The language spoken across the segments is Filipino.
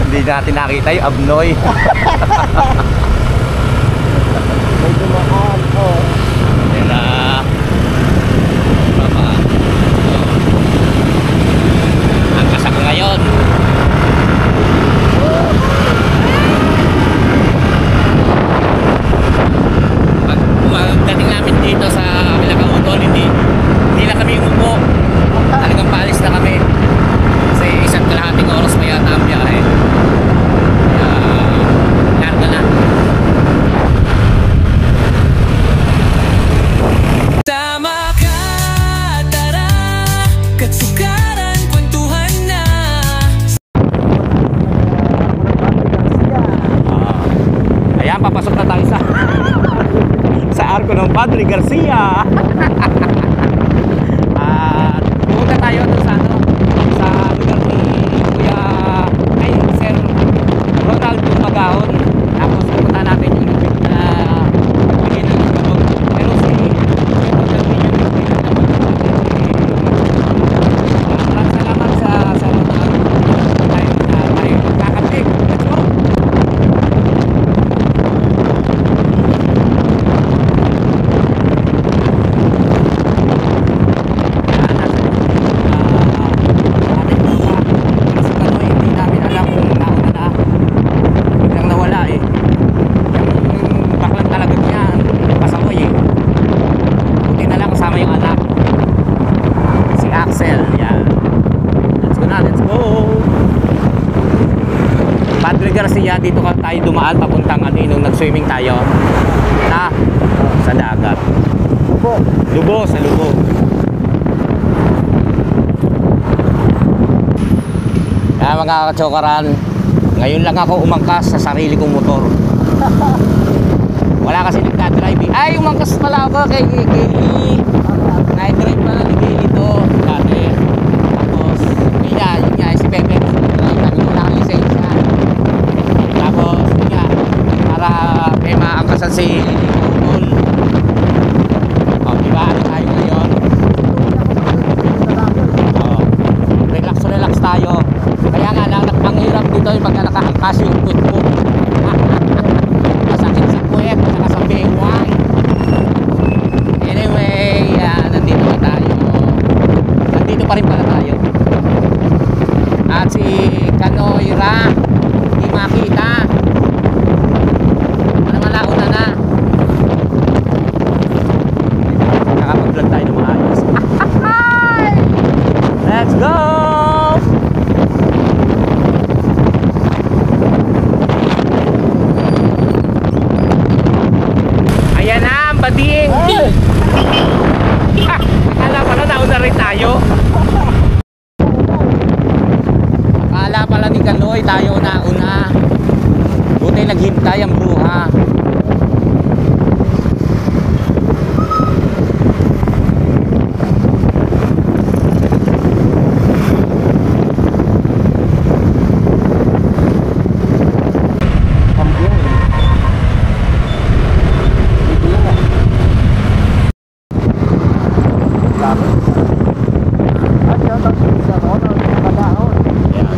Hindi natin nakita yung abnoy. May dumaan po. Yan na. Baba. Ang kasak ngayon. Pagdating namin dito sa Milagao, hindi na kami umupo. Talagang paalis na kami. Kasi isa't kalahating oras pa yata ang biyahe. Larga na. Tama ka, tara, katsukaran, kwentuhan na. Ayan, papasok na tayo sa arko ng Padre Garcia. At pupunta tayo doon sa sa lugar ni Kuya Sir Ronald Magahon. Tapos pupunta natin yung bigyan ng tulong. Pero si Ronald maraming salamat sa Ronald. Tayo magkakatik. Let's go! Garcia, dito ka tayo dumaan papuntang nung nag-swimming tayo na sa dagat. Lubo, sa Lubo. Kaya mga katsokaran, ngayon lang ako umangkas sa sarili kong motor. Wala kasi nagdadrive. Ay, umangkas pala ako kay Gili. Nag-drive pala ni Gili ito dati. Tapos, yun nga, si Pepe. Wala ang lisensya. Tapos, yun nga, para may maangkasan si Google. O, diba? Ano tayo ngayon? O, relax tayo. Kaya nga lang, ang hirap dito yung pagka nakaangkas yung foot. Masakit sa puwet, saka sa bewang. Anyway, nandito na tayo. Nandito pa rin pala tayo. At si Kanoyra, hindi makita. Ano naman nauna na. Nakapag-vlog tayo ng maayos. Let's go! Ayan na, ang bading! Akala pala nauna rin tayo. Akala pala ni Kaloy tayo nauna. Buti naghintay ang bruha.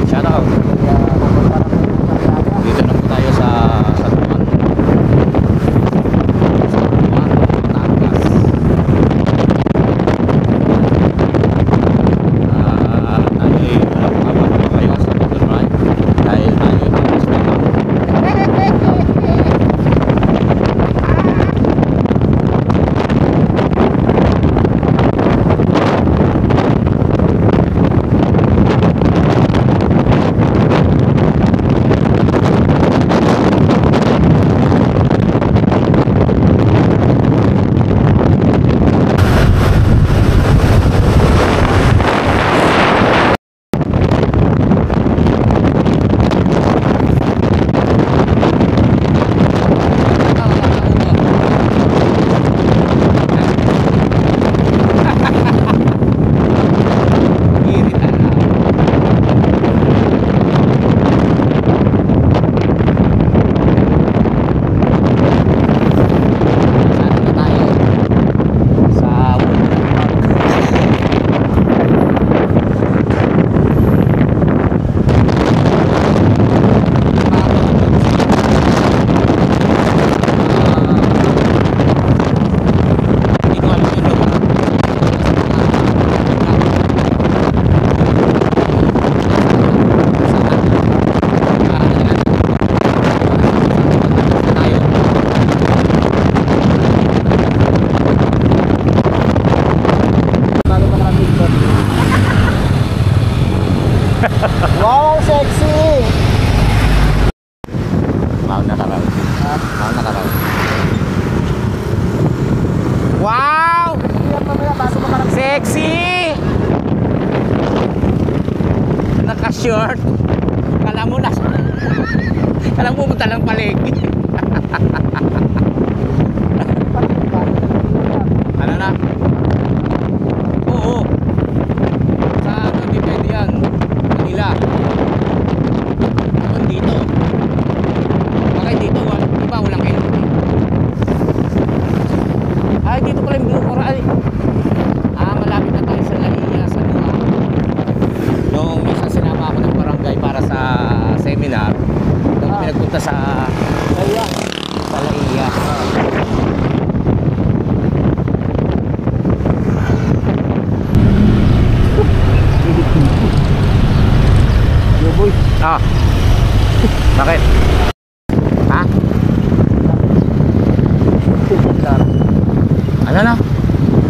Shout out. Dito na po tayo sa Duman. short. Kala mo na. Kala mo pumunta lang palengke. Ano na? Oo. Sa ano, depende yan. Manila. Ano dito? Bakit dito? Di ba walang kayo? Ay, dito pala yung Blue Coral. Malapit na tayo sa Laia, sa Lua. Noong minsan sinama ako ng barangay para sa seminar, doon kami nagpunta sa Laia. Sa Laia. Yo boy. Bakit? Ha? Ano na?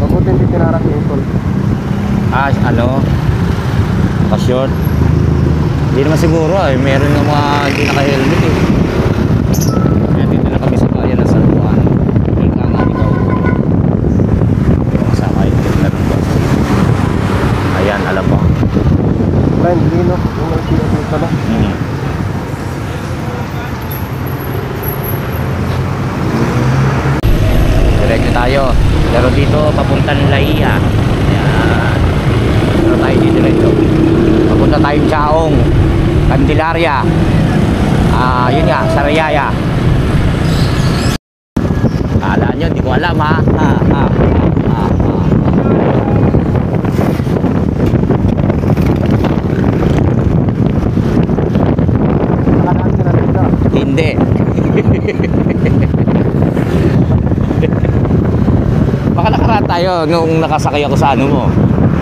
Mabuti hindi tinarak yung tol. Ano? Pa-short? Hindi naman siguro meron ng mga hindi naka-helmet eh. Kaya dito na kami sa kaya na San Juan. Ika nga ikaw. Kasama yung tignan ng bus. Ayan, alam mo. Friendly no? Yung nag-iinit pala. Diretso tayo. Pero dito, papuntang Laia. Ayan. Pero tayo dito diretso. Papunta tayong Chaong, Candelaria. Yun nga, Sariaya. Kala nyo, hindi ko alam ha. Nakakaan ka na dito. Hindi. Baka nakaraan tayo nung nakasakay ako sa ano mo,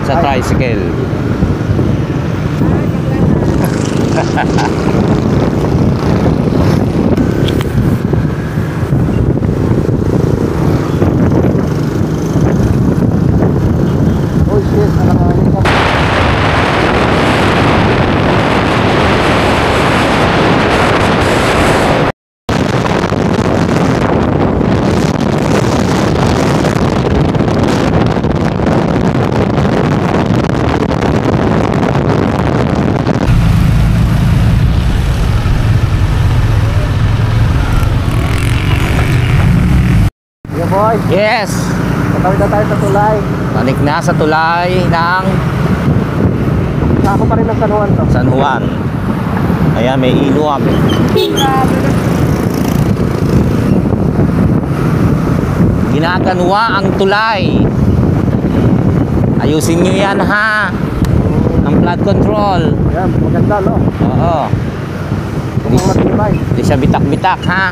sa tricycle. Oh shit, alanganin ka. Yo boy, Yes! matawid na tayo sa tulay. Panik na sa tulay ng Ako pa rin ng San Juan to. San Juan. Ayan, may iluwag. Ginaganwa ang tulay. Ayusin nyo yan ha. Ang flood control. Yan, maganda no? Oo. Mukhang matibay. Hindi siya bitak-bitak ha.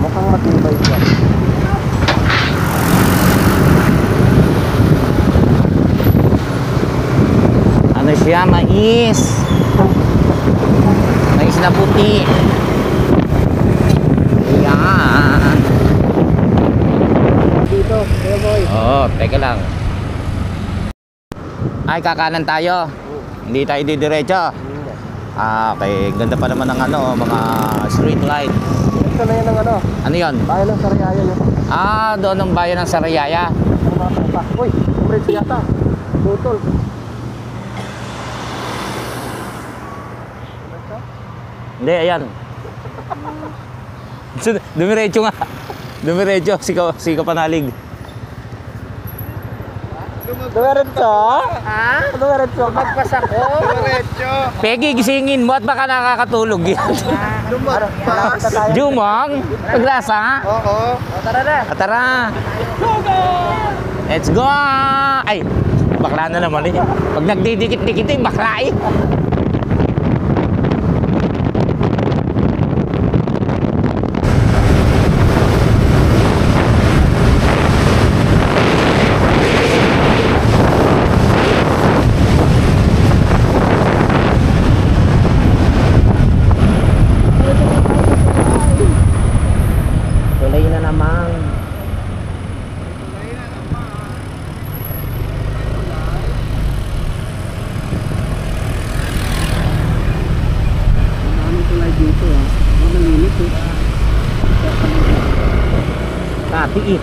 Mukhang matibay siya. Ano siya? Mais. Mais na puti. Ayan. Dito, yo boy. Oo, teka lang. Ay, kakanan tayo. Hindi tayo didiretso. Okay. Ganda pa naman ng ano, mga street light. Ito na yan ng ano, Ano yon? bayan ng Sariaya yun. Doon ang bayan ng Sariaya. Ang mga pa. Uy, umrito yata. Tutol. Hindi, ayan. Dumiretso nga. Dumiretso, sika panalig. Dumiretso? Ha? Dumiretso? Magpas ako? Dumiretso. Peggy, gisingin mo at baka nakakatulog yan. Lumagpas? Jumong, paglasa. Oo. Tara na. Tara. Let's go! Ay, bakla na naman eh. Pag nagdidikit-dikit eh, bakla eh. Tulay na naman. Dito ah. Malinis eh. Kati eh.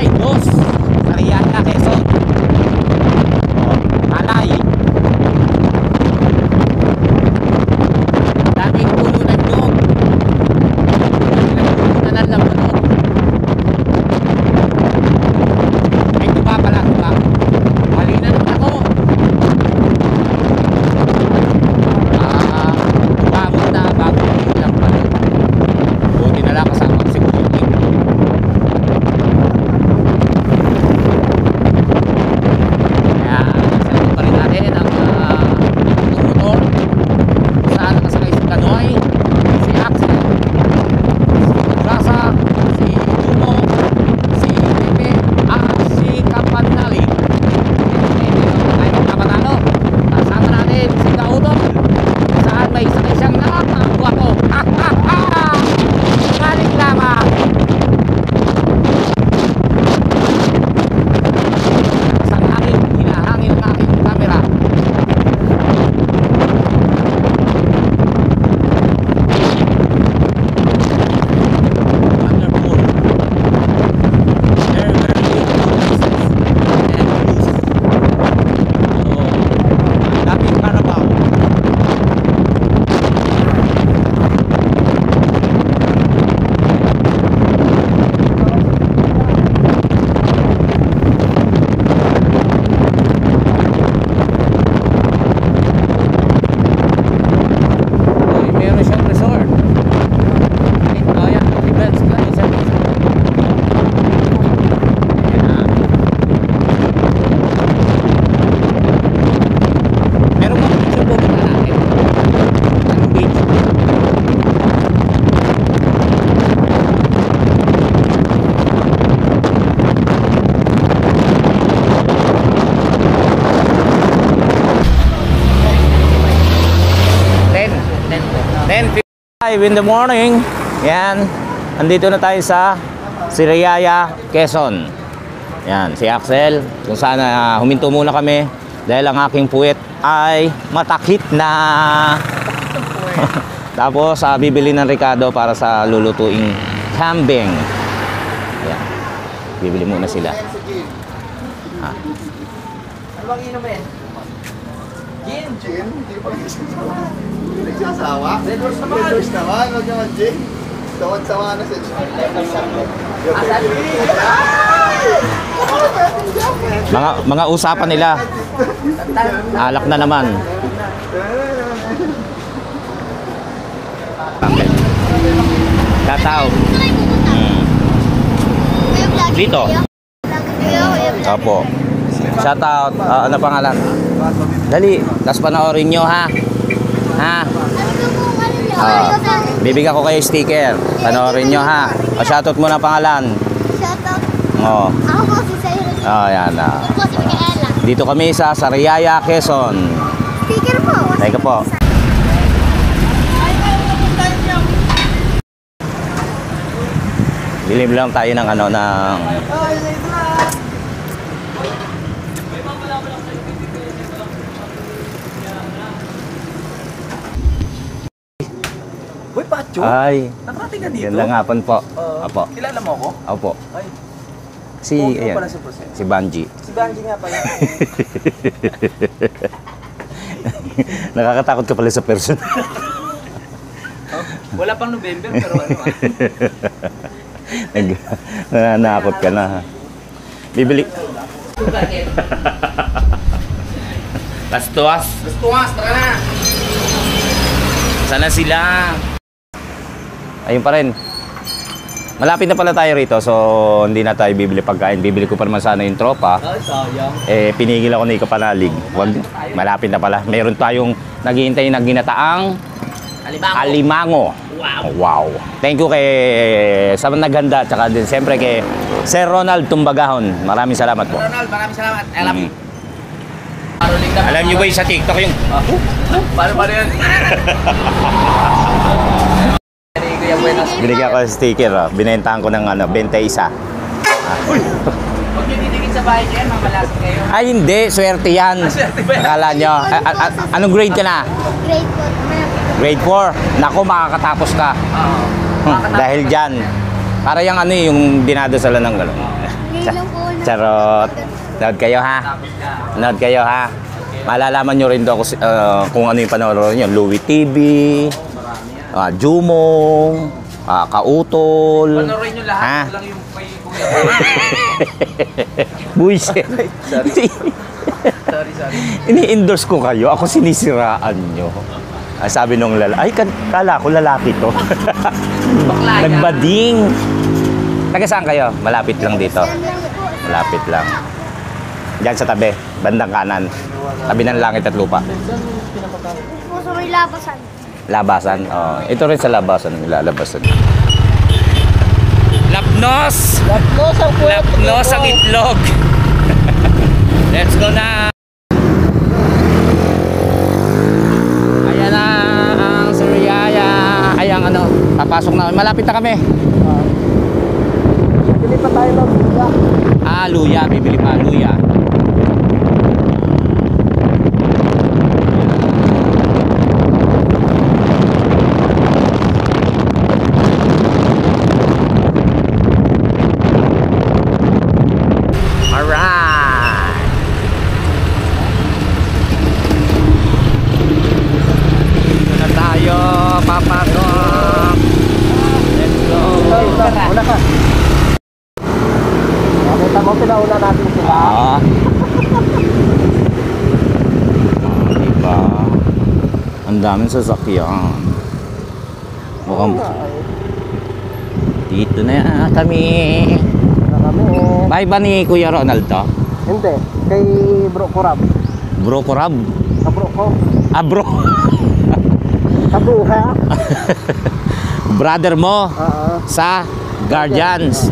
Barangay 2, Sariaya, Quezon. Alay. Daming puno ng nyog. Pinagpunan ng manok. Ay, diba pala, diba? Mali na naman ako. Babot na, babot lang pala. Buti na lang kasama si Buti. Kaya, nasalito pa rin natin ang motor. Saan nakasakay si Kanoy, si Axel, si Rasa, si Juno, si Pepe, at si Kapanali. Tayo kapatalo. Kasama natin si Kaudol. Saan may sakay siyang nakakagwapo. Galing lamang. Sa hangin, hinahangin ang aking camera. Wonderful. Very, very beautiful places and views. So, daming Carabao. Uy, meron siyang resort. Oh, yan. Events ka. Isang resort. Ayan. Meron mga beach yung pupunta natin. Anong beach? Ten 10:55 in the morning. Yan. Andito na tayo sa Sariaya, Quezon. Yan, si Axel. Kung sana huminto muna kami dahil ang aking puwet ay matakit na. Tapos bibili ng Ricardo para sa lulutuing kambing. Yan. Bibili muna sila. Ha. Ano bang inumin? Gin? Gin? Hindi pa nagsasawa? Red Horse naman. Red Horse naman. Huwag naman gin. Sawan-sawa na sa gin. Mga usapan nila. Alak na naman. Tataw. Dito. Opo. Shout out. Ano pangalan? Dali. Tapos panoorin nyo ha. Ha? Bibigyan ko kayo sticker. Panoorin nyo ha. Shoutout muna pangalan. Shoutout. Oo. Ako po si Cyrus. Yan. Ako po si Micaela. Dito kami sa Sariaya, Quezon. Sticker po. Teka po. Dilim lang tayo ng ano ng Uy, Pacho! Ay, Nakarating ka dito? ganda nga po. Apo. Kilala mo ako? Opo. Ay, Si pogi mo ayan, pala si Jose. si Banji. Si Banji nga pala. Nakakatakot ka pala sa person. Wala pang November, pero ano Nananakot ka na. Bibili. Las tuwas. Las tuwas, tara na! Sana sila. Ayun pa rin. Malapit na pala tayo rito, so hindi na tayo bibili pagkain. Bibili ko pa naman sana yung tropa. Ay, sayang. Pinigil ako ni Kapanalig. Wag, malapit na pala. Meron tayong naghihintay na ginataang alimango. Wow. Thank you kay sa naghanda, tsaka din siyempre kay Sir Ronald Tumbagahon. Maraming salamat po. Ronald, maraming salamat. I love you. Alam niyo ba yung sa TikTok yung Paano yan? binigyan ko ng sticker, binentahan ko ng 21. Huwag nyo titigil sa bahay kayo, mamalasing kayo. Ay hindi, swerte yan. Akala nyo. Anong grade ka na? Grade 4. Grade 4. Naku, makakatapos ka. Oo. Dahil dyan. Para yung yung dinadasalan ng gano'n. Ngayon lang po. Charot. Nood kayo ha. Nood kayo ha. Malalaman nyo rin daw kung ano yung panoorin nyo. Louie TV, Jumong, Kautol. Panoorin nyo lahat, Ha? lang yung kay Kuya. Buisit. Sorry. Ini-endorse ko kayo. Ako sinisiraan nyo. Sabi nung lalaki, ay, kala ko lalaki to. Nagbading. Taga saan kayo? Malapit lang dito. Malapit lang. Diyan sa tabi, bandang kanan. Tabi ng langit at lupa. Po sa may labasan. Labasan. Oh, ito rin sa labasan, nilalabasan. Lapnos! Lapnos ang itlog. Let's go na. Ayan na ang Sariaya. Ayan ano, papasok na. Malapit na kami. Bili pa tayo ng luya. Luya. Bibili pa, luya. Alright! Dito na tayo, papasok! Let's go! Una ka. Nakita mo, pinauna natin sila. Diba? Ang daming sasakyan. Mukhang... Dito na kami. Na kami. Bye ba ni Kuya Ronald to? Hindi. Kay Bro Kurab. Bro Korab? Kabro ko. Bro! Kabro ha? Brother mo sa Guardians.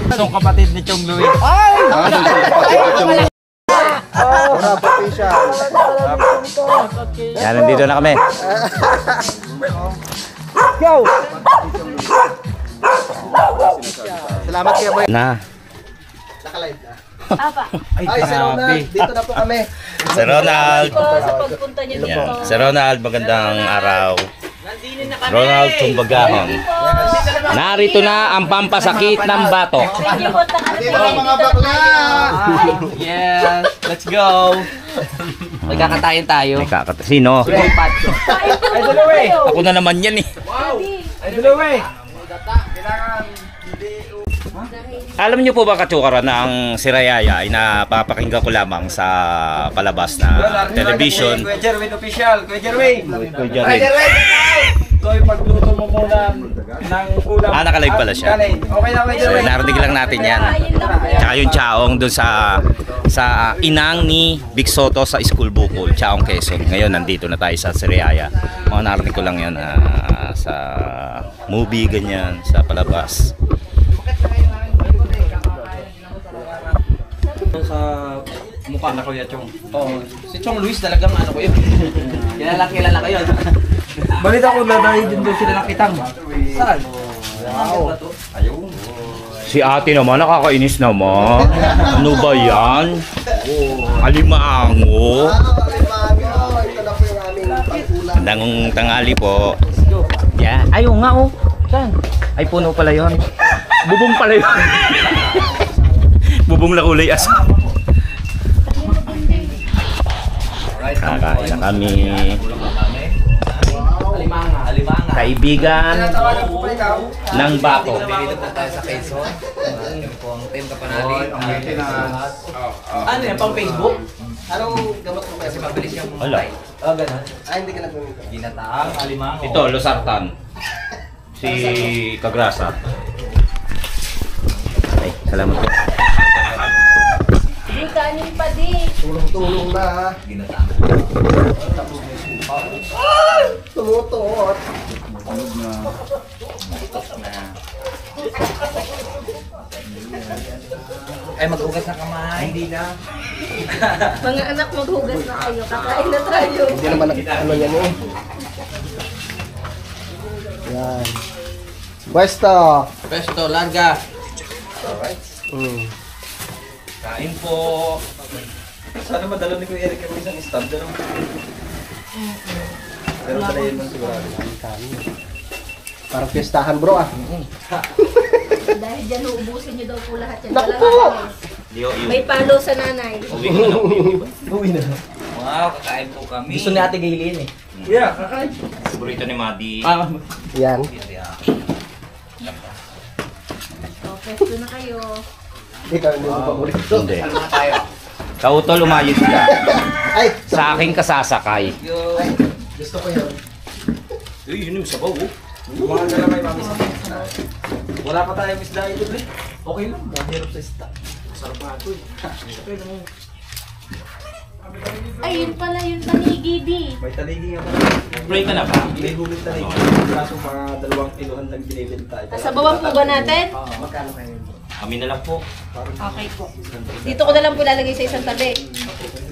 Itong kapatid ni Chong Louie. Kurab official. Yan, nandito na kami. Go! Salamat kaya boy. Na. Naka-live na. Apa. Ay, Sir Ronald, dito na po kami. Sir Ronald. Sa pagpunta niyo dito. Yan. Sir Ronald, magandang araw. Ronald Tumbagahon. Narito na ang pampasakit ng batok. Dito na mga bakla! Yes, let's go. Magkakatayin tayo. Sino? Idol away. Ako na naman yan eh. Idol away. Alam niyo po ba, Katsukara, na ang Sirayaya ay napapakinggan ko lamang sa palabas na television. Kuya Jerwin official. Kuya Jerwin. Kuya Jerwin. Ito yung pagluto mo muna ng ulam. Nakalive pala siya. Okay na, Kuya So, Jerwin. narinig lang natin yan. Tsaka yung chaong doon sa inang ni Big Soto sa School Bukol, Chaong Quezon. Ngayon, nandito na tayo sa Sirayaya. Mga narinig ko lang yan sa movie, ganyan, sa palabas. Sa mukha na Kuya Chong. Oo. Si Chong Luis talagang ano ko yun. kilala ko yun. Balita ko na dahil din doon sila nakitang. Saan? Wow. Ayun. Si ate naman, nakakainis naman. Ano ba yan? Alimango. Ito na po yung aming pangkulang. Magandang tanghali po. Yan. Ay, oo nga oh. Saan? Ay, puno pala yun. Bubong pala yun. Bubong na kulay aso. Kakain na kami. Alimanga. Kaibigan ng bato. Dito po tayo sa Quezon. Yung po ang Tem Kapanali. Ano yan? Pang Facebook? Anong gamot mo Kasi kayo? mabilis yung Wala. ganun. Ay, hindi ka nagmumita. Ginataang alimango. Ito, Losartan. Si Kagrasa. Ay, salamat po. Di kanin pa di. Tulong-tulong na ha. Ginataang. Tumutuot. Ay, maghugas na kamay. Hindi na. Mga anak, maghugas na kayo. Kakain na tayo. Hindi naman ano yan eh. Yan. Pwesto. Pesto, larga. Kain po. Sana madala ni Kuya Eric yung isang stand. Pero pala yun lang sigurado. Parang piyestahan bro ah. Dahil dyan, uubusin niyo daw po lahat yan. Naku Walang po! alis. Yo, yo. May palo sa nanay. Uwi na. Wow, kakain po kami. Gusto ni Ate Gaylene eh. Yeah, kakain. Paborito ni Madi. Yan. O, pwesto na kayo. Ikaw hindi mo paborito. Hindi. Kautol, umayos ka. Ay! Sa akin kasasakay. Gusto ko yun. Uy, yun yung sabaw, oh. Mga galamay mami sa isda. Wala pa tayong isda ito, pre. Okay lang, mahirap sa isda. Masarap nga ito eh. Okay lang. Ay, yun pala yung tanigi, di. May taligi nga pa. Pray ka na ba? May hulit taligi. Kaso mga 2 kilohan lang binibili tayo. Sabawan po ba natin? Magkano kayo? Kami na lang po. Okay po. Dito ko na lang po lalagay sa isang tabi.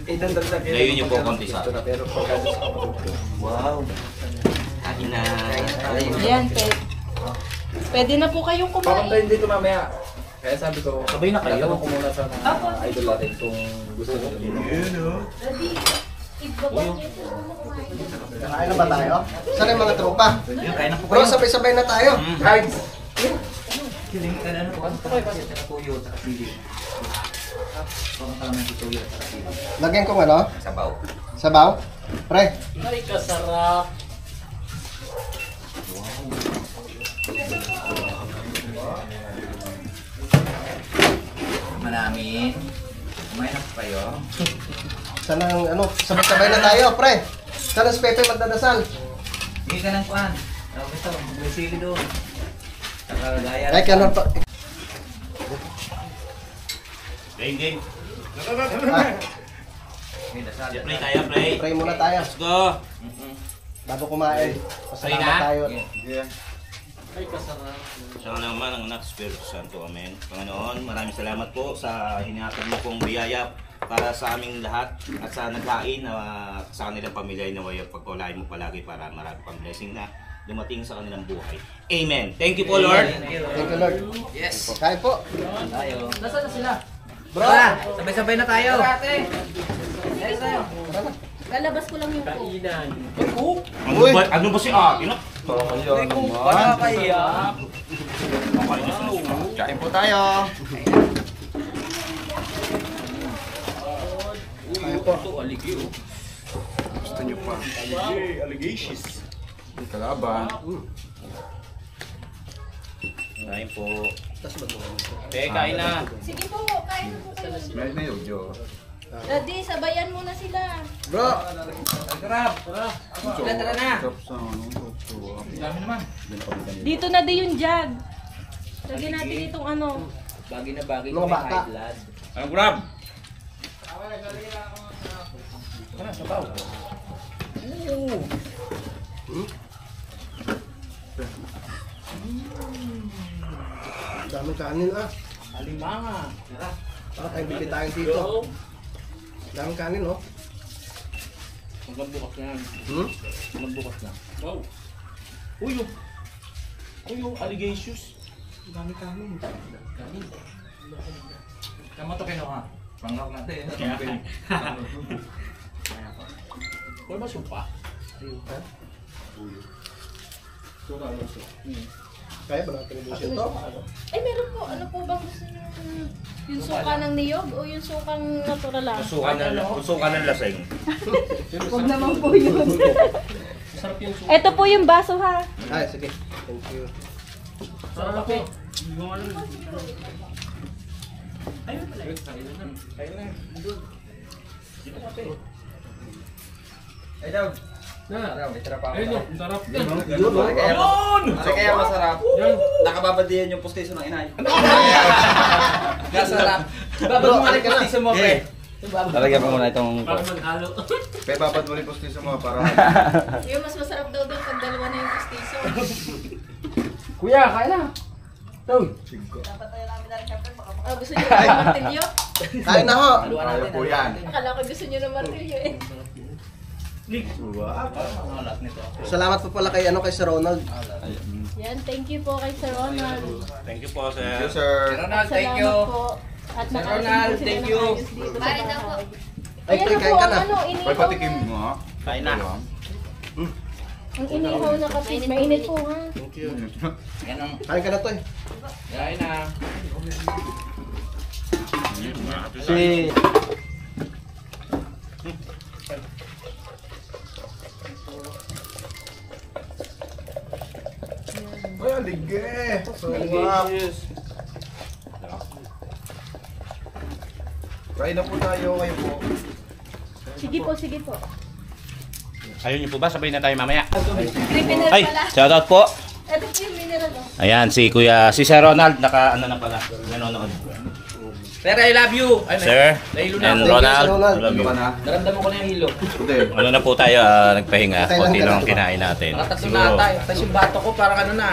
Idandagdag yun. Layunin niyo po konti sa akin. Pero pagkano sa kapatid ko. Wow. Akin na. Ayan, pwede na po kayong kumain. Papuntahin dito mamaya. Kaya sabi ko, Sabay na kayo. tatanong ko muna sa mga idol natin kung gusto nyo. Ready? Ibabang niyo po muna kumain. Kakain na ba tayo? Saan yung mga tropa? Yun, kain na po Bro, kayo. sabay-sabay na tayo. Guys! Kiling ka na po. Ano po kayo kasi? Tuyo at sili. Parang kalaman si tuyo at sili. Lagyan ko ano? Sabaw. Sabaw? Pre. Ay, kasarap. Manamin. Kumain na po kayo. Saan ang ano? Sabay-sabay na tayo, pre. Saan ang si Pepe magdadasal? Hindi ka ng kuhan. Tawag ito. May sili doon. Nakalagaya. Ay, kaya to. Game, game. Ah, May dasal. Play tayo, play. pray muna tayo. Let's go. Bago kumain. Play Pasalamat na. tayo. Sa naman ang anak, Espiritu Santo. Amen. Panginoon, maraming salamat po sa hinatag mo pong biyaya para sa aming lahat at sa nagkain sa kanilang pamilya ay naway pagpalain mo palagi para marami pang blessing na dumating sa kanilang buhay. Amen. Thank you po, Lord. Thank you, Lord. Yes. Kain po. Tayo. Nasaan na sila? Bro! Sabay-sabay na tayo. Lalabas ko lang yung coke. Ano ba si Ate? No? Baka kaya. Kain po tayo. Kain po. Gusto nyo pa? Allegations. Kalaban. Kain po. Tas ba ito? Kain na. Sige po, kain po kayo. May yojo. Daddy, sabayan mo na sila. Bro! Sarap. Tara na. Sarap sa ano. Dami naman. Dito na din yung jug. Lagyan natin itong ano. Bagay na bagay. Mga bata. blood. Anong grab? Tara, sabaw. Daming kanin ah. Alimanga. Para tayong bibitayin dito. Daming kanin oh. Hanggang bukas na yan. Hmm? Hanggang bukas na. Wow. Uy, oh. Uy, oh. Allegations. Dami kanin. Kanin. Tama to kinuha. Panggap natin. Wala ba supa? Ha? Kaya ba natin ubusin ito? Ay, meron po. Ano po bang gusto niyo? Yung suka ng niyog o yung sukang natural lang? Usukan ng lasing. Huwag naman po yun. Ito po yung baso ha. Ay, sige. Thank you. Sarap po. Ay daw. Sarap, may sarap ako. Ayun, sarap din. Yun oh. Ano kaya masarap? Nakababadiyan yung pustiso ng inay. Masarap. Babad mo nga yung pustiso mo, pre. Lalagyan pa muna itong Pe, babad mo rin postiso mo para... Yung mas masarap daw doon pag dalawa na yung pustiso. Kuya, kaya na. Tol. Oh, gusto niyo ng martilyo? Kain na ho. Ayaw po yan. Akala ko gusto niyo ng martilyo eh. Salamat po pala kay kay Sir Ronald. Yan, thank you po kay Sir Ronald. Thank you po, Thank sir. you, sir. Ronald, thank Salamat you. po. At Sir nakarating Ronald, po sila thank ng you. ayos dito sa bahay. Ay, Ayan pre, na kain po ka ang na. ano, May inihaw patikim na. mo, ha? Kain na. Ang inihaw na kapis. Mainit po ha. Thank you. Yan ang Kain ka na to eh. Kain na. Si... Ay, aligay! Sarap! Kain na po tayo, kayo po. Sige po, sige po. Ayaw niyo po ba? Sabay na tayo mamaya. Criminal Ay, pala. shoutout po. Ito po yung mineral. Oh. Ayan, si Sir Ronald, naka ano na pala, nanonood. Sir, I love you. Ay, Sir, nahilo na and ako. Ronald, Ronald. I love you. Naramdaman ko na yung hilo. Puti. Ano na po tayo, nagpahinga. Konti lang ang kinain natin. Nakatatlo na ata. Tapos yung bato ko parang ano na.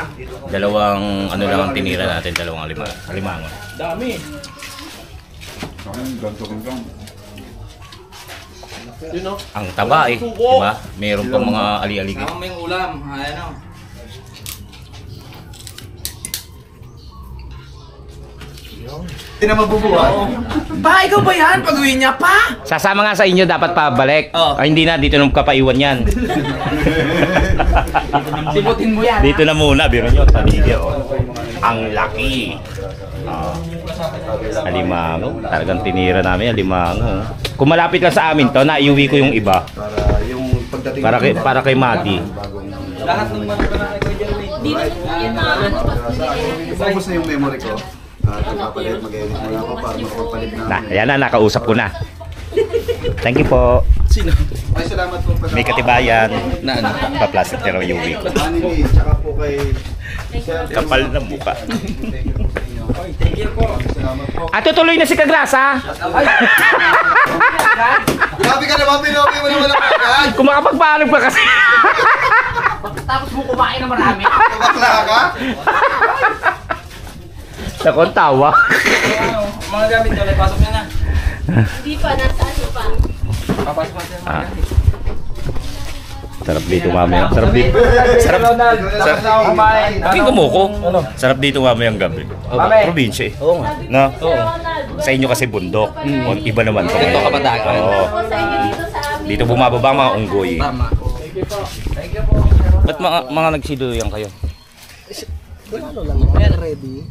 Dalawang ano lang ang tinira natin, dalawang alimango. Dami. Yun o. Ang taba eh, di ba? Mayroon pang mga ali-aligi. Sama mo yung ulam. Ayan o. Hindi na mabubuhay. Pa, ikaw ba yan? Pag-uwi niya pa? Sasama nga sa inyo, dapat pabalik. Oh. Ay, hindi na, dito nung kapaiwan yan. Sibutin mo yan. Dito na muna, biro nyo, paligid. Oh. Ang laki. Oh. Alimango, talagang tinira namin alimango. Kung malapit lang sa amin to, naiuwi ko yung iba. Para yung pagdating... Para kay Madi. Lahat ng mga kay Jeremy. Di na po yun na ano pa. Ubus na yung memory ko. At nagpapalit, mag-edit mo na ako para makapagpalit na. Ayan na, nakausap ko na. Thank you po. Sino? Ay, salamat po. May katibayan. Na ano? Pa-plastic pero iuwi ko. Manini, tsaka po kay... Kapal na mukha. Thank you po. Salamat po. At tutuloy na si Kagrasa. Grabe ka naman, pinopi mo naman ang agad. Kung makapagpaalam pa kasi. Tapos mo kumain na marami. Bakla ka? Sakon tawa. Mga gamit ko, pasok niya na. Hindi pa, nasa ano pa. Papasok natin yung mga Ah. gamit. Sarap dito mamaya. Sarap dito. Sarap. Tapos na ako kumain. Bakit kumuko? Sarap dito mamaya ang gabi. Probinsya eh. Oo nga. No? Ronald, Sa inyo kasi bundok. Iba naman to. Ito kapadagan. Oo. ako sa inyo dito sa amin. Dito bumababa ang mga unggoy. Tama. Thank you po. Ba't mga nagsiduyan kayo?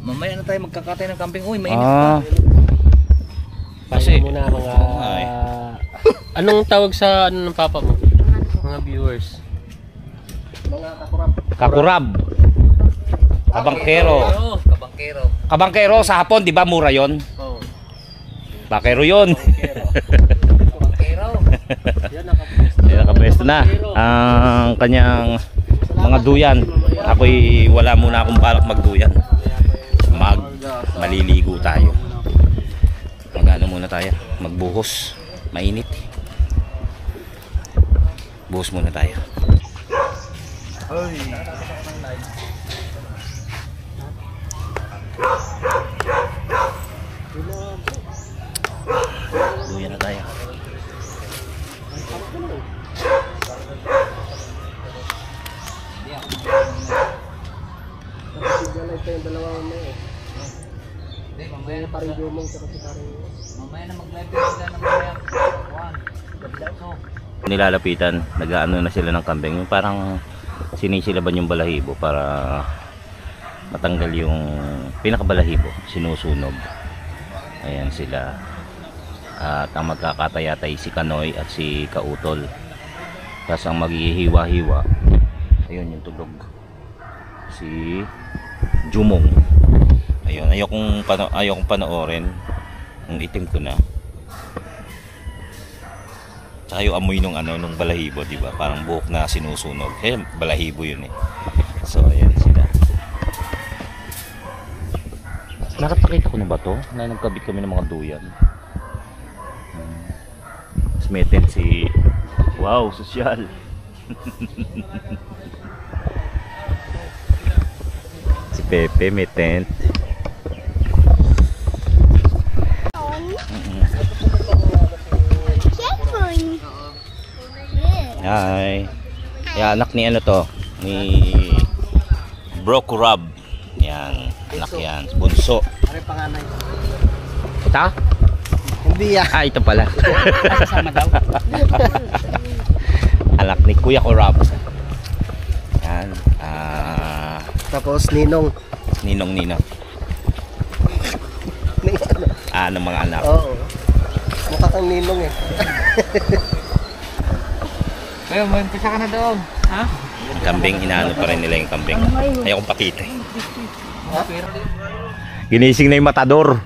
Mamaya na tayo magkakatay ng camping. Uy, mainit. Ah. Kasi Muna mga Ay. anong tawag sa ano ng papa mo? Mga viewers. kakurab. Kabangkero. Oo, kabangkero. Kabangkero sa hapon, di ba mura 'yon? Oh. Bakero 'yon. Kabangkero. Yan, nakapwesto na ang kanyang mga duyan. Ako'y wala muna akong balak magduyan. Maliligo tayo. Magano muna tayo? Magbuhos. Mainit. Buhos muna tayo. Duyan na tayo. Mamaya na mag-live sila ng mamaya. Nilalapitan, nag-aano na sila ng kambing, yung parang sinisilaban yung balahibo para matanggal yung pinakabalahibo, sinusunog. Ayan sila. At ang magkakatayatay si Kanoy at si Kautol. Tapos ang maghihiwa-hiwa, ayun yung tulog, si Jumong. Ayun, ayokong panoorin. Ang itim ko na. Tsaka yung amoy nung nung balahibo, di ba? Parang buhok na sinusunog. Eh, balahibo yun eh. So, ayan sila. Nakapakita ko na ba to? Na nagkabit kami ng mga duyan. Tapos may tent si... Wow, sosyal. Si Pepe may tent. Hi. Yan, anak ni ano to? Ni Broku Rob. Yan, anak yan. Bunso. Ano panganay? Ito? Hindi ah. Ah, ito pala. Kasama daw. Anak ni Kuya ko Rob. Yan. Tapos Ninong. Ninong. ng mga anak. Oo. Mukha kang ninong eh. Ayun, may pisa ka na doon. Ha? Kambing, inaano pa rin nila yung kambing. Ayokong pakita. Ginising na yung matador.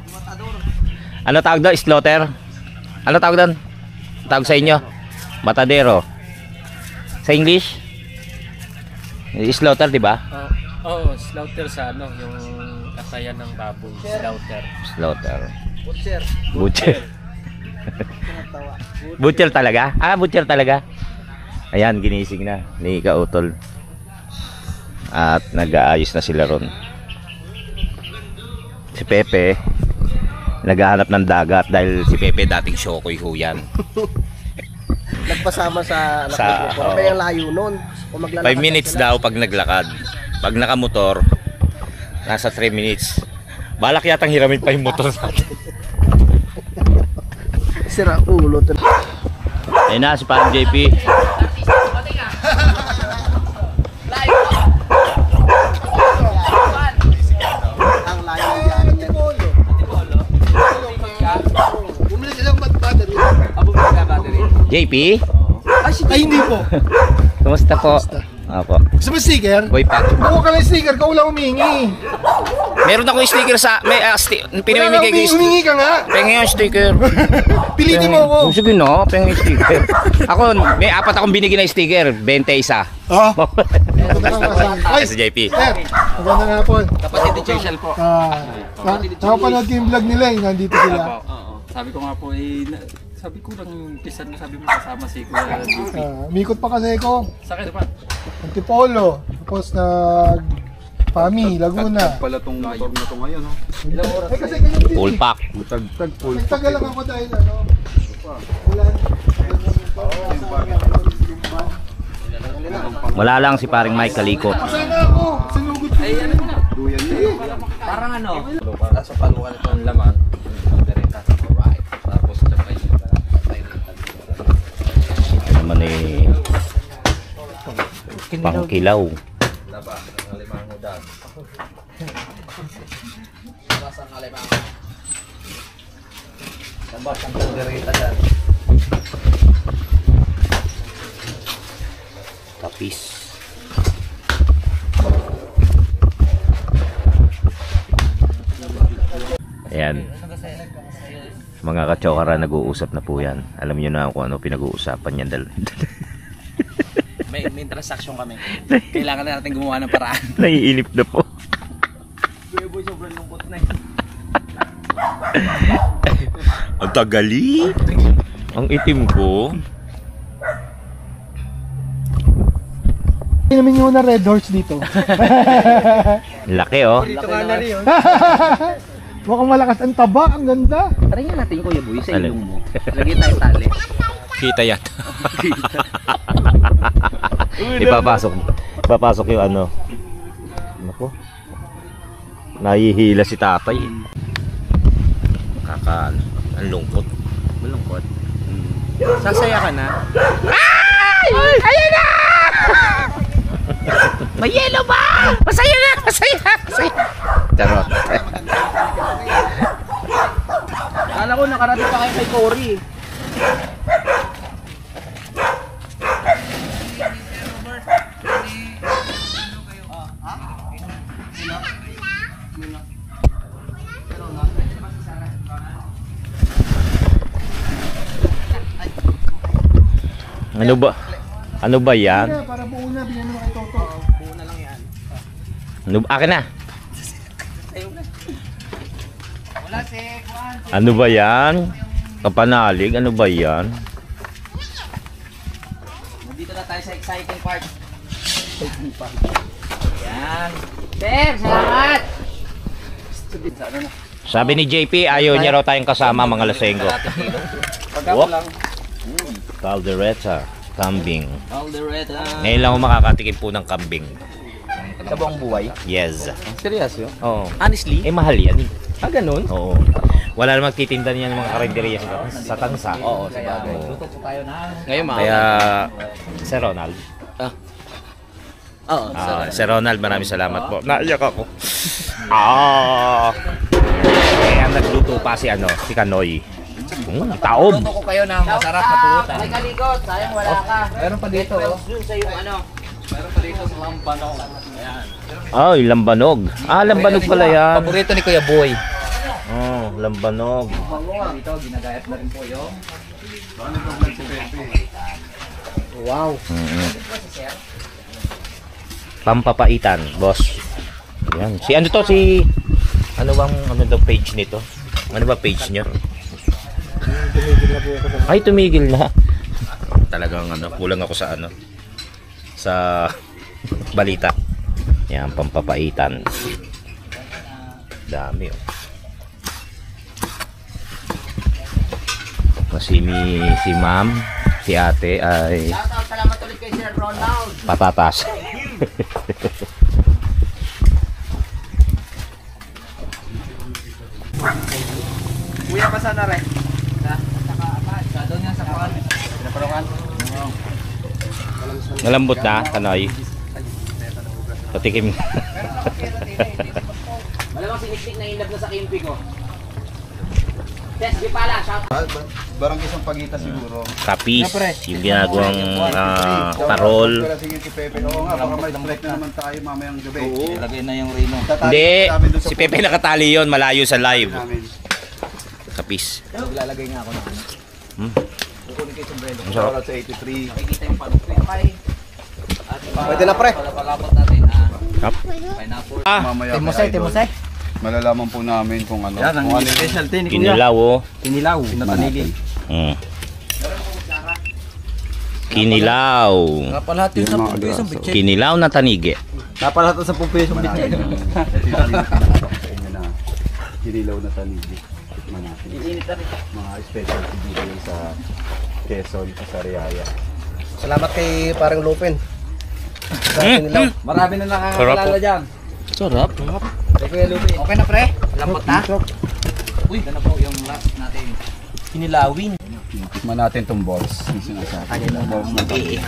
Ano tawag doon? Slaughter? Ano tawag doon? Tawag sa inyo? Matadero. Sa English? Slaughter, di ba? Oo, slaughter sa ano, yung kasayan ng baboy. Slaughter. Slaughter. Butcher. Butcher. Butcher talaga? Ah, butcher talaga. Ayan, ginising na ni Kautol. At nag-aayos na sila ron. Si Pepe naghahanap ng dagat dahil si Pepe dating Shokoy ho yan. Nagpasama sa anak Sa- ko. Pero may ang layo nun. Kung 5 minutes daw pag naglakad. Pag nakamotor, nasa 3 minutes. Balak yatang hiramin pa yung motor natin. Sira ulo. Ayun na si Parang JP. Ang layo yan. Bumili ka lang battery. JP? Ay, hindi po. Kumusta po? Opo. Gusto mo sticker? Boy Patrick. Buko ka ng sticker, ikaw lang humingi. Meron akong sticker sa pinamimigay ko yung sticker. Humingi ka nga. Pengen yung sticker. Pilitin mo ako. Sige no, pengen yung sticker. Ako, may 4 akong binigyan na sticker, 21. Ah, ay, Si JP. sir, maganda nga po. Kapatid ni Churchill po. Nakapanood ko yung vlog nila eh, nandito sila. Oo. Sabi ko nga po, sabi ko lang yung pisan mo, sabi mo kasama si Kuya JP. Mikot pa kasi ako. Sa akin naman. Antipolo. Tapos nag Pami, Laguna. Pala tong motor na to ngayon, no? Eh kasi ganyan din. Full pack. Tag full. Nagtagal lang ako dahil ano. Ulan. Wala lang si paring Mike Kalikot. Sana ako. Sinugod ko. Ay, ano na? Duyan niya. Parang ano? Nasa palukan ito ang laman. Tapos sabay yung Ito naman eh pangkilaw. laba ng limango dad. Basa ng limango. Sabas ang kaldereta dad. Tapis. Ayan. Mga kachokara, nag-uusap na po yan. Alam niyo na kung ano pinag-uusapan yan. May transaction kami. Kailangan na natin gumawa ng paraan. Naiinip na po. Kuya boy, sobrang lungkot na yun. Ang tagali. Ang itim ko. Namin yung na Red Horse dito. Laki oh. Dito nga na rin yun. Mukhang malakas ang taba, ang ganda. Taringin natin yung kuya boy sa Alin? ilong mo. Lagyan tayo tali. Kita yan. Ipapasok yung ano. Nako. Nahihila si tatay. Ang lungkot. Malungkot. Sasaya ka na? Ayun na! May yellow ba? Masaya na! Masaya! Masaya! Charot. Kala ko nakarating pa kayo kay Cory. Ano ba? Ano ba yan? Para buo na, binyan mo kay Toto. Buo na lang yan. Ano, akin na. Wala si Juan. Ano ba yan? Kapanalig? Ano ba yan? Dito na tayo sa exciting part. Yan. Sir, salamat! Sabi ni JP, ayaw niya raw tayong kasama mga lasenggo. Pagkako lang. Caldereta, kambing. Caldereta. Ngayon lang ako makakatikim po ng kambing. Sa buong buhay? Yes. Seryoso? Oo. Honestly? Eh, mahal yan eh. Ganun? Oo. Wala namang titinda niya ng mga karinderiya sa tansa. Oo, sa bagay. Luto po tayo na. Ngayon mga. Kaya, Sir Ronald. Oo, Sir Ronald, maraming salamat po. Naiyak ako. Kaya nagluto pa si si Kanoy. Taob. Luto ko kayo ng masarap na pulutan. May kalikot, sayang wala ka. Meron pa dito. Yun sa yung ano. Meron pa dito sa lambanog. Ayan. Ay, lambanog. Lambanog pala yan. Paborito ni Kuya Boy. Oh, lambanog. Dito, ginagayat na rin po yung Wow. Pampapaitan, boss. Yan. Si ano to? Ano bang page nito? Ano ba page nyo? Ay, tumigil na. Talagang kulang ako sa balita. Yan, pampapaitan. Dami Kasi si ma'am, si ate ay salamat ulit kay Sir Ronald. patatas. Kuya pa sana rin. Sa doon yan sa kawan. Pinaparongan. Nalambot na, Kanoy. Patikim. Malamang siniktik na inlab na sa kimpi ko. Tess, di pala, shout out. Barang isang pagita siguro. Kapis, yung ginagawang parol. Pero sige si Pepe. Oo nga, baka may break na naman tayo mamayang gabi. Ilagay na yung rino. Hindi, si Pepe nakatali yon, malayo sa live. Kapis. Lalagay nga ako na. Kukunin kayo sombrero. Ang sarap. Sa 83. Nakikita yung panukli. Okay. Pwede na pre. Palapalapot natin Kap. pineapple. Mamaya kay Idol. Malalaman po namin kung ano. Yan, ang kung ano specialty ni Kuya. Kinilaw, oh. Kinilaw. Pinatanili. Kinilaw. Kapalahat yung sa mga isang agraso. bitchin. Kinilaw na tanigi. Napalahat sa pumpis yung bitchin. Kinilaw na tanigi. Tikman natin. Mga specialty dito yung sa Quezon, sa Sariaya. Salamat kay parang Lupin. Marami na nakakakilala dyan. Sarap. Okay na pre? Lambot na? Uy, ito na po yung last natin. Kinilawin. Tikman natin tong balls. Yung sinasabi nila. Balls na tanigi.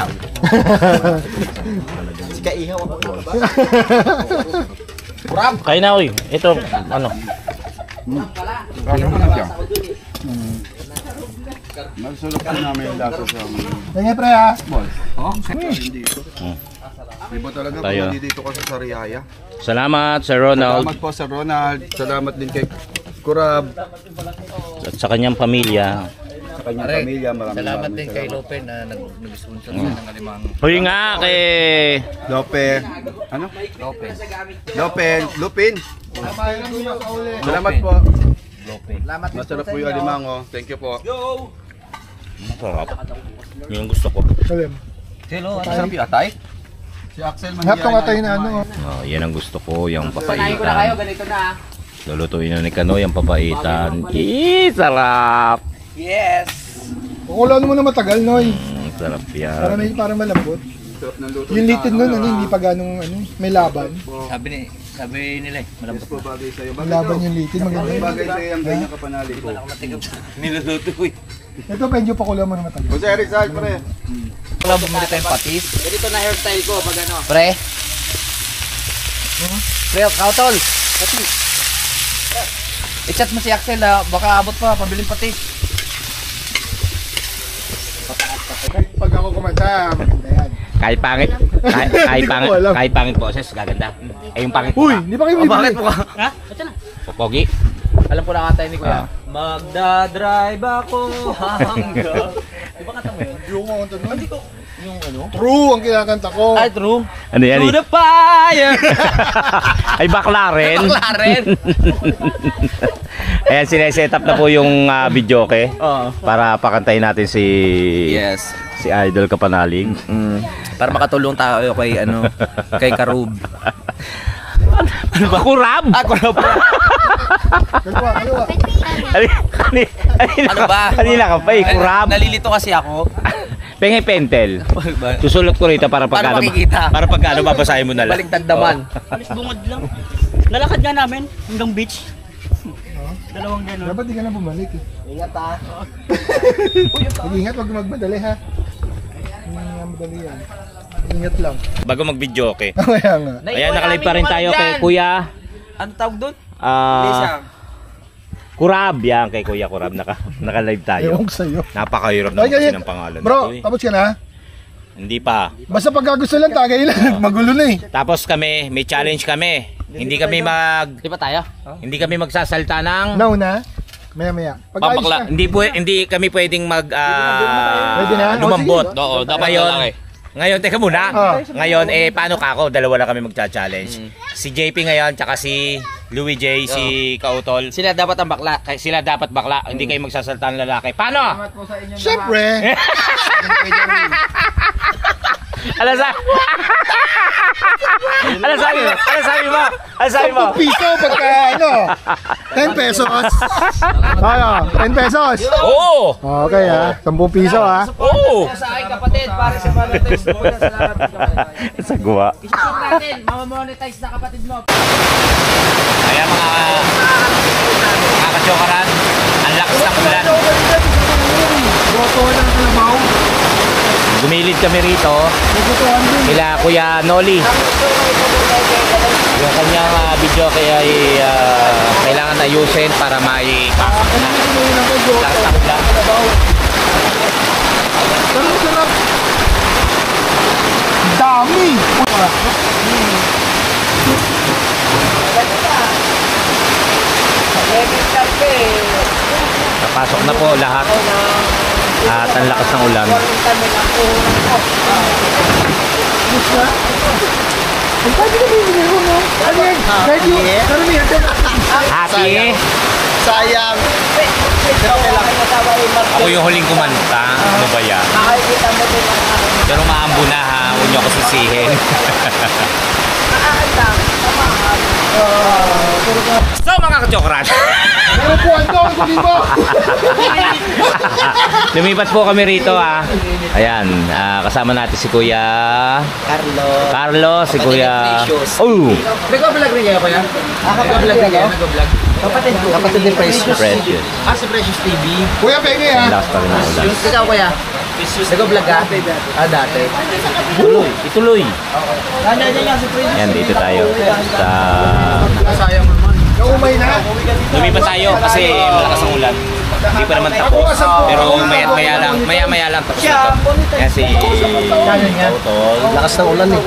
Si Kaihaw ako. Kain na, oy. Ito, Grabe mo na siya. Nagsulok po namin yung lasa sa Kaya pre ha. balls. Dito. Iba talaga Tayo. kung dito ka sa Sariaya. salamat Sir Ronald Salamat po sa Ronald. Salamat din kay Kurab. at sa kanyang pamilya. Sa kanyang pamilya. Maraming Salamat maraming din kay Lopen na nag-sponsor ng alimang Hoy nga kay Lope. Ano? Lupin. Salamat po. Salamat din Masarap po yung alimango. Thank you po. sarap. Yung gusto ko. Salim. Masarap yung atay? Si Axel Hap tong atay na ano. Yan ang gusto ko, yung Sanayin ko na kayo, papaitan. ganito na. Lulutuin na ni Kanoy yung papaitan. Sarap. Yes! Kukulaan mo na matagal, Noy. Sarap Para yan. parang malambot. Sarap ng luto. Yung litid nun, hindi pa ganong may laban. Sabi nila malambot. Po bagay sa'yo. May laban yung litid, maganda. Bagay sa'yo ang ganyan kapanali ko. Niluluto ko eh. Ito, medyo pakulaan mo na matagal. Jose Rizal, pre. Wala bumili tayong patis. Ganito na hairstyle ko pag ano. Pre. Pre, kautol. Patis. I-chat mo si Axel ha. Baka abot pa, pabiling patis. Pag ako kumanta, maganda yan. Kahit pangit. Kahit pangit boses, gaganda. Yung pangit Uy, hindi pa kayo bibili. Bakit mo ka? Ha? Ito na. Pogi. Alam ko na kata ni Kuya. Magdadrive ako hanggang. Di ba kata mo yun? Yung kanta nun. Hindi ko. Yung ano? True ang kinakanta ko. Ay, true. Ano yan? To the fire! Ay, bakla rin. Bakla rin. Ayan, sineset up na po yung video, okay? Oo. Para pakantayin natin Yes. si Idol Kapanalig. Para makatulong tayo kay ano, kay Karub. Ano ba? Kurab? Karub. Kaliwa. Ano ba? Kanina ka pa eh, kurab. Nalilito kasi ako. Pengi pentel. Susulot ko rito para Paano pagkano makikita? para pagkano babasahin mo na lang. Baligtad naman. Alis bungad lang. Lalakad nga namin hanggang beach. Dalawang gano'n. Dapat di ka na bumalik eh. Ingat ha. Mag-ingat, wag magmadali ha. Hindi nga madali yan. Ingat lang. Bago mag-video, okay. Kaya nga. Ayan, nakalive pa rin tayo kay Kuya. Ano tawag doon? Ah, Kurab, yan kay Kuya Kurab. Naka-live tayo. Ewan ko sa'yo. Napakahirap naman kasi ng pangalan. Bro, na to, eh. tapos ka na? Hindi pa. Basta pagka gusto lang, tagay lang. Magulo na eh. Tapos kami, may challenge kami. Hindi kami Di ba tayo? hindi kami magsasalta ng Nauna? Maya-maya. Pag-ayos pampakla. ka. Hindi kami pwedeng Pwede na? lumambot. O, sige. Oo, ngayon, teka muna. Ngayon, paano ka ako? Dalawa lang kami magcha-challenge. Si JP ngayon, tsaka si Louie J, si Kautol. Sila dapat ang bakla. Sila dapat bakla. Hindi kayo magsasalta ng lalaki. Paano? Siyempre. Ano sabi mo? Ano sabi mo? 10 piso pagka 10 pesos. Ayo, 10 pesos. Oo! Okay ha, 10 piso ha. Oo! Sa akin kapatid, para sa monetize mo. Sagwa. Isip natin, mamamonetize na kapatid mo. Kaya mga kachokaran, ang lakas ng ulan. Gumilid kami rito. Kila Kuya Noli. Yung kanyang video kaya kailangan ayusin para maipasok na. Lakas ng ulan. Sarap. Dami. Napasok na po lahat. At ang lakas ng ulan. Happy. Sayang. Pero okay lang. Ako yung huling kumanta. Ano ba yan? Pero maambo na ha. Huwag niyo ako sisihin. So mga kachokran. Lumipat po kami rito ha. Ayan, kasama natin si Kuya Carlo, si Kuya Oh! Nag-vlog rin kayo kuya? Nag-vlog rin kayo? Nag-vlog? Kapatid ni Precious. Si Precious TV. Kuya, penge ha. Last pa rin ang ulan. Ikaw kuya? Nag-vlog ka? Dati. Ituloy. Yan, dito tayo. Sa... Sayang naman. Naumay na. Lumipat tayo kasi malakas ang ulan. Hindi pa naman tapos. Pero maya-maya lang tapos na ito. Yan si Totol. Lakas ng ulan eh.